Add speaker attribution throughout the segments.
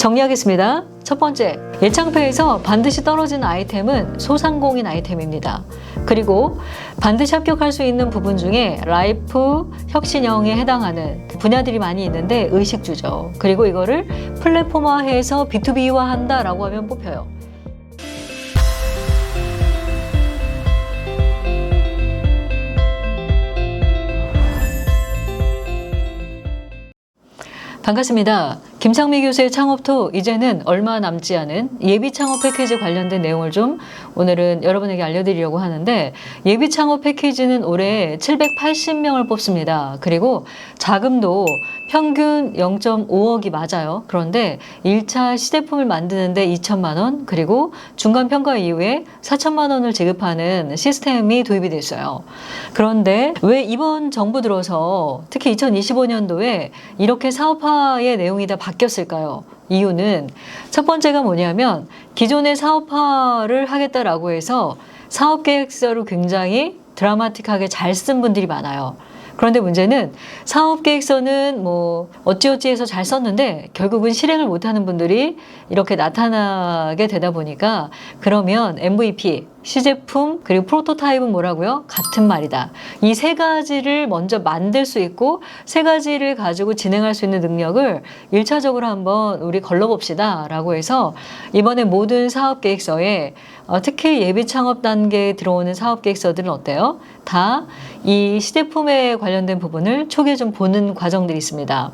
Speaker 1: 정리하겠습니다. 첫 번째, 예창패에서 반드시 떨어지는 아이템은 소상공인 아이템입니다. 그리고 반드시 합격할 수 있는 부분 중에 라이프 혁신형에 해당하는 분야들이 많이 있는데 의식주죠. 그리고 이거를 플랫폼화해서 B2B화 한다라고 하면 뽑혀요. 반갑습니다. 김창미 교수의 창업토, 이제는 얼마 남지 않은 예비 창업 패키지 관련된 내용을 좀 오늘은 여러분에게 알려드리려고 하는데, 예비 창업 패키지는 올해 780명을 뽑습니다. 그리고 자금도 평균 0.5억이 맞아요. 그런데 1차 시제품을 만드는데 2천만 원, 그리고 중간 평가 이후에 4천만 원을 지급하는 시스템이 도입이 됐어요. 그런데 왜 이번 정부 들어서 특히 2025년도에 이렇게 사업화의 내용이 다 바뀌었을까요? 이유는 첫 번째가 뭐냐면, 기존의 사업화를 하겠다라고 해서 사업계획서를 굉장히 드라마틱하게 잘 쓴 분들이 많아요. 그런데 문제는 사업계획서는 뭐 어찌어찌해서 잘 썼는데 결국은 실행을 못하는 분들이 이렇게 나타나게 되다 보니까, 그러면 MVP, 시제품, 그리고 프로토타입은 뭐라고요? 같은 말이다. 이 세 가지를 먼저 만들 수 있고 세 가지를 가지고 진행할 수 있는 능력을 1차적으로 한번 우리 걸러봅시다 라고 해서, 이번에 모든 사업계획서에 특히 예비 창업 단계에 들어오는 사업계획서들은 어때요? 다 이 시제품에 관련된 부분을 초기에 좀 보는 과정들이 있습니다.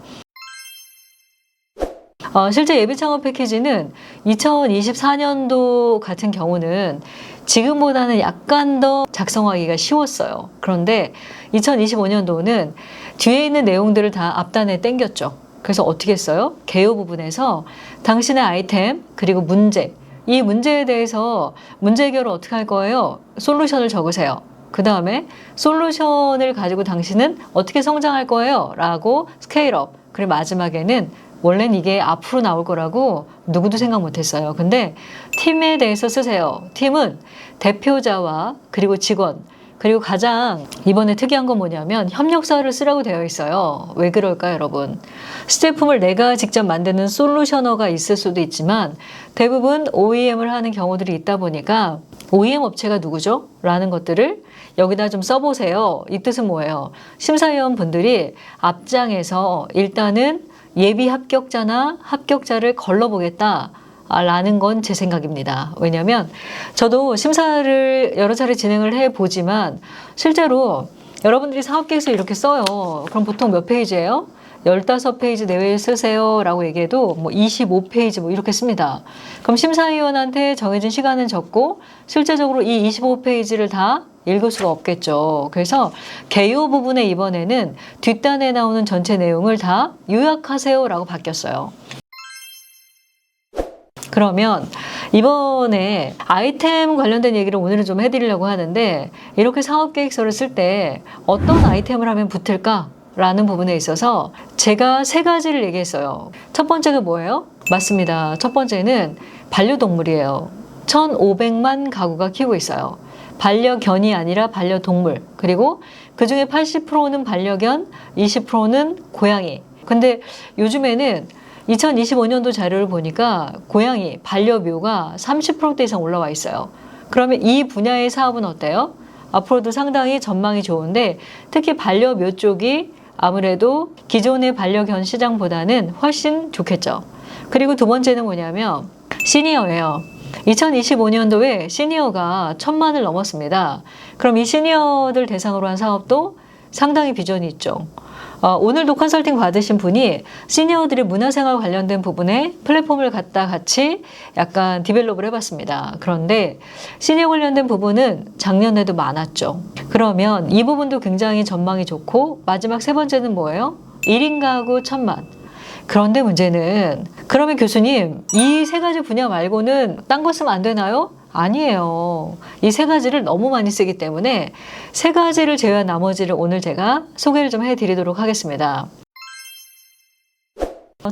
Speaker 1: 실제 예비 창업 패키지는 2024년도 같은 경우는 지금보다는 약간 더 작성하기가 쉬웠어요. 그런데 2025년도는 뒤에 있는 내용들을 다 앞단에 땡겼죠. 그래서 어떻게 했어요? 개요 부분에서 당신의 아이템, 그리고 문제, 이 문제에 대해서 문제 해결을 어떻게 할 거예요? 솔루션을 적으세요. 그 다음에 솔루션을 가지고 당신은 어떻게 성장할 거예요? 라고 스케일업. 그리고 마지막에는 원래는 이게 앞으로 나올 거라고 누구도 생각 못했어요. 근데 팀에 대해서 쓰세요. 팀은 대표자와 그리고 직원, 그리고 가장 이번에 특이한 건 뭐냐면 협력사를 쓰라고 되어 있어요. 왜 그럴까요, 여러분? 시제품을 내가 직접 만드는 솔루셔너가 있을 수도 있지만 대부분 OEM을 하는 경우들이 있다 보니까 OEM 업체가 누구죠? 라는 것들을 여기다 좀 써보세요. 이 뜻은 뭐예요? 심사위원 분들이 앞장에서 일단은 예비 합격자나 합격자를 걸러보겠다 라는 건 제 생각입니다. 왜냐하면 저도 심사를 여러 차례 진행을 해보지만 실제로 여러분들이 사업계획서 이렇게 써요. 그럼 보통 몇 페이지예요? 15페이지 내외에 쓰세요 라고 얘기해도 뭐 25페이지 뭐 이렇게 씁니다. 그럼 심사위원한테 정해진 시간은 적고 실제적으로 이 25페이지를 다 읽을 수가 없겠죠. 그래서 개요 부분에 이번에는 뒷단에 나오는 전체 내용을 다 요약하세요 라고 바뀌었어요. 그러면 이번에 아이템 관련된 얘기를 오늘은 좀 해드리려고 하는데, 이렇게 사업계획서를 쓸 때 어떤 아이템을 하면 붙을까? 라는 부분에 있어서 제가 세 가지를 얘기했어요. 첫 번째가 뭐예요? 맞습니다. 첫 번째는 반려동물이에요. 1,500만 가구가 키우고 있어요. 반려견이 아니라 반려동물. 그리고 그중에 80%는 반려견, 20%는 고양이. 근데 요즘에는 2025년도 자료를 보니까 고양이, 반려묘가 30% 이상 올라와 있어요. 그러면 이 분야의 사업은 어때요? 앞으로도 상당히 전망이 좋은데, 특히 반려묘 쪽이 아무래도 기존의 반려견 시장보다는 훨씬 좋겠죠. 그리고 두 번째는 뭐냐면 시니어예요. 2025년도에 시니어가 1,000만을 넘었습니다. 그럼 이 시니어들 대상으로 한 사업도 상당히 비전이 있죠. 오늘도 컨설팅 받으신 분이 시니어들의 문화생활 관련된 부분에 플랫폼을 갖다 같이 약간 디벨롭을 해봤습니다. 그런데 시니어 관련된 부분은 작년에도 많았죠. 그러면 이 부분도 굉장히 전망이 좋고, 마지막 세 번째는 뭐예요? 1인 가구 1,000만. 그런데 문제는, 그러면 교수님 이 세 가지 분야 말고는 딴 거 쓰면 안 되나요? 아니에요. 이 세 가지를 너무 많이 쓰기 때문에 세 가지를 제외한 나머지를 오늘 제가 소개를 좀 해드리도록 하겠습니다.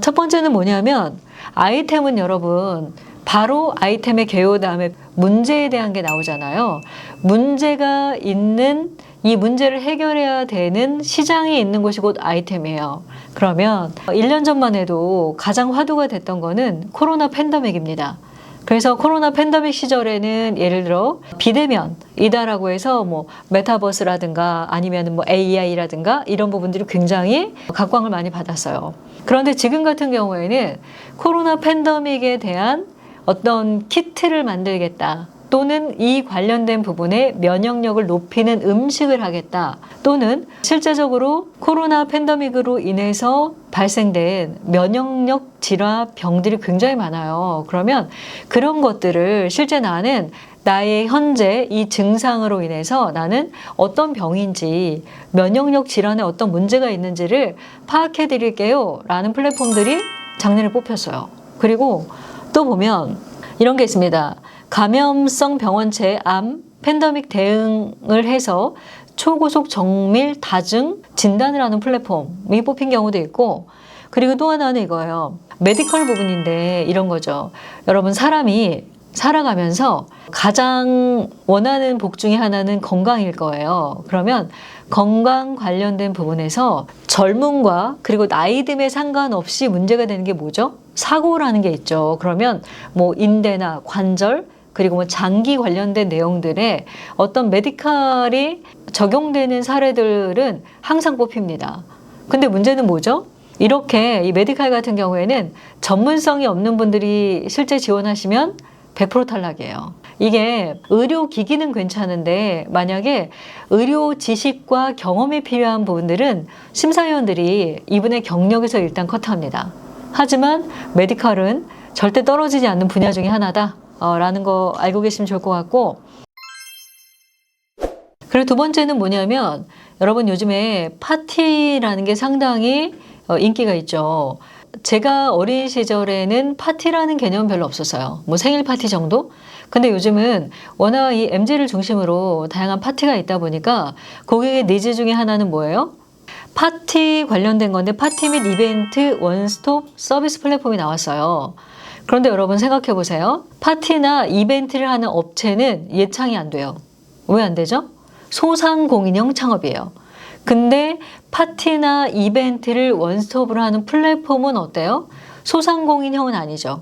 Speaker 1: 첫 번째는 뭐냐면, 아이템은 여러분 바로 아이템의 개요 다음에 문제에 대한 게 나오잖아요. 문제가 있는, 이 문제를 해결해야 되는 시장이 있는 곳이 곧 아이템이에요. 그러면 1년 전만 해도 가장 화두가 됐던 거는 코로나 팬데믹입니다. 그래서 코로나 팬데믹 시절에는 예를 들어 비대면이다라고 해서 뭐 메타버스라든가 아니면 뭐 AI라든가 이런 부분들이 굉장히 각광을 많이 받았어요. 그런데 지금 같은 경우에는 코로나 팬데믹에 대한 어떤 키트를 만들겠다. 또는 이 관련된 부분에 면역력을 높이는 음식을 하겠다. 또는 실제적으로 코로나 팬데믹으로 인해서 발생된 면역력 질환 병들이 굉장히 많아요. 그러면 그런 것들을 실제 나는 나의 현재 이 증상으로 인해서 나는 어떤 병인지 면역력 질환에 어떤 문제가 있는지를 파악해 드릴게요 라는 플랫폼들이 작년에 뽑혔어요. 그리고 또 보면 이런 게 있습니다. 감염성 병원체 암 팬데믹 대응을 해서 초고속 정밀 다중 진단을 하는 플랫폼이 뽑힌 경우도 있고, 그리고 또 하나는 이거예요. 메디컬 부분인데 이런 거죠. 여러분, 사람이 살아가면서 가장 원하는 복 중에 하나는 건강일 거예요. 그러면 건강 관련된 부분에서 젊음과 그리고 나이 듦에 상관없이 문제가 되는 게 뭐죠? 사고라는 게 있죠. 그러면 뭐 인대나 관절 그리고 뭐 장기 관련된 내용들에 어떤 메디칼이 적용되는 사례들은 항상 뽑힙니다. 근데 문제는 뭐죠? 이렇게 이 메디칼 같은 경우에는 전문성이 없는 분들이 실제 지원하시면 100% 탈락이에요. 이게 의료기기는 괜찮은데 만약에 의료 지식과 경험이 필요한 부분들은 심사위원들이 이분의 경력에서 일단 컷합니다. 하지만 메디칼은 절대 떨어지지 않는 분야 중에 하나다 라는 거 알고 계시면 좋을 것 같고, 그리고 두 번째는 뭐냐면 여러분, 요즘에 파티라는 게 상당히 인기가 있죠. 제가 어린 시절에는 파티라는 개념은 별로 없었어요. 뭐 생일 파티 정도? 근데 요즘은 워낙 이 MZ를 중심으로 다양한 파티가 있다 보니까 고객의 니즈 중에 하나는 뭐예요? 파티 관련된 건데 파티 및 이벤트 원스톱 서비스 플랫폼이 나왔어요. 그런데 여러분 생각해 보세요. 파티나 이벤트를 하는 업체는 예창이 안 돼요. 왜 안 되죠? 소상공인형 창업이에요. 근데 파티나 이벤트를 원스톱으로 하는 플랫폼은 어때요? 소상공인형은 아니죠.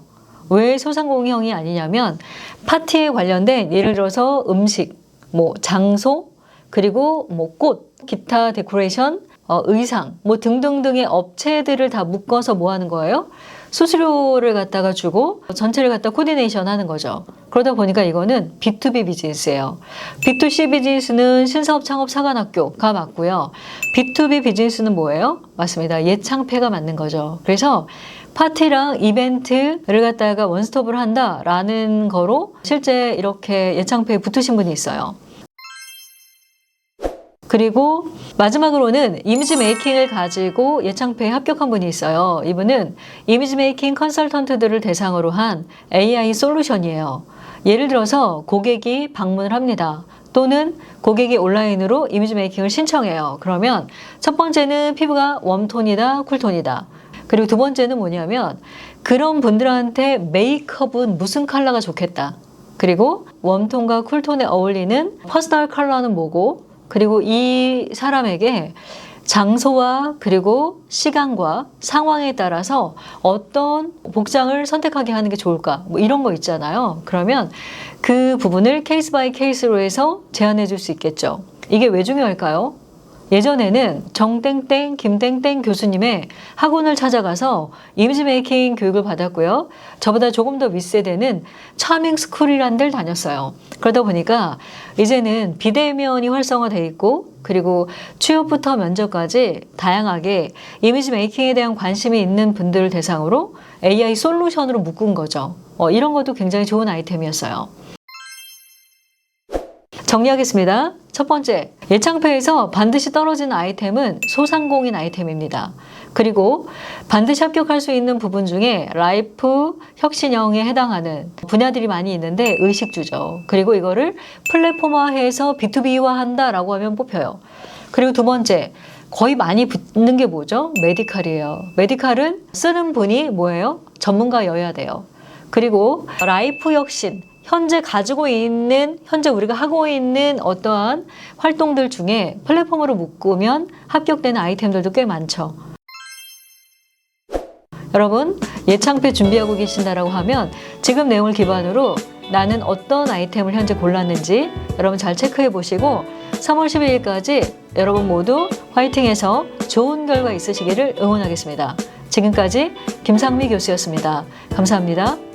Speaker 1: 왜 소상공인형이 아니냐면 파티에 관련된 예를 들어서 음식, 뭐 장소, 그리고 뭐 꽃, 기타 데코레이션, 의상, 뭐 등등등의 업체들을 다 묶어서 뭐 하는 거예요? 수수료를 갖다가 주고 전체를 갖다 코디네이션 하는 거죠. 그러다 보니까 이거는 B2B 비즈니스예요. B2C 비즈니스는 신사업 창업 사관학교가 맞고요. B2B 비즈니스는 뭐예요? 맞습니다. 예창패가 맞는 거죠. 그래서 파티랑 이벤트를 갖다가 원스톱을 한다라는 거로 실제 이렇게 예창패에 붙으신 분이 있어요. 그리고 마지막으로는 이미지 메이킹을 가지고 예창패에 합격한 분이 있어요. 이분은 이미지 메이킹 컨설턴트들을 대상으로 한 AI 솔루션이에요. 예를 들어서 고객이 방문을 합니다. 또는 고객이 온라인으로 이미지 메이킹을 신청해요. 그러면 첫 번째는 피부가 웜톤이다, 쿨톤이다. 그리고 두 번째는 뭐냐면 그런 분들한테 메이크업은 무슨 컬러가 좋겠다. 그리고 웜톤과 쿨톤에 어울리는 퍼스널 컬러는 뭐고, 그리고 이 사람에게 장소와 그리고 시간과 상황에 따라서 어떤 복장을 선택하게 하는 게 좋을까, 뭐 이런 거 있잖아요. 그러면 그 부분을 케이스 바이 케이스로 해서 제안해 줄 수 있겠죠. 이게 왜 중요할까요? 예전에는 정땡땡 김땡땡 교수님의 학원을 찾아가서 이미지 메이킹 교육을 받았고요. 저보다 조금 더 윗세대는 차밍 스쿨이라는 데를 다녔어요. 그러다 보니까 이제는 비대면이 활성화되어 있고, 그리고 취업부터 면접까지 다양하게 이미지 메이킹에 대한 관심이 있는 분들을 대상으로 AI 솔루션으로 묶은 거죠. 이런 것도 굉장히 좋은 아이템이었어요. 정리하겠습니다. 첫 번째, 예창패에서 반드시 떨어지는 아이템은 소상공인 아이템입니다. 그리고 반드시 합격할 수 있는 부분 중에 라이프 혁신형에 해당하는 분야들이 많이 있는데 의식주죠. 그리고 이거를 플랫폼화해서 B2B화한다라고 하면 뽑혀요. 그리고 두 번째, 거의 많이 붙는 게 뭐죠? 메디칼이에요. 메디칼은 쓰는 분이 뭐예요? 전문가여야 돼요. 그리고 라이프 혁신, 현재 가지고 있는, 현재 우리가 하고 있는 어떠한 활동들 중에 플랫폼으로 묶으면 합격되는 아이템들도 꽤 많죠. 여러분 예창패 준비하고 계신다라고 하면 지금 내용을 기반으로 나는 어떤 아이템을 현재 골랐는지 여러분 잘 체크해 보시고 3월 12일까지 여러분 모두 화이팅해서 좋은 결과 있으시기를 응원하겠습니다. 지금까지 김상미 교수였습니다. 감사합니다.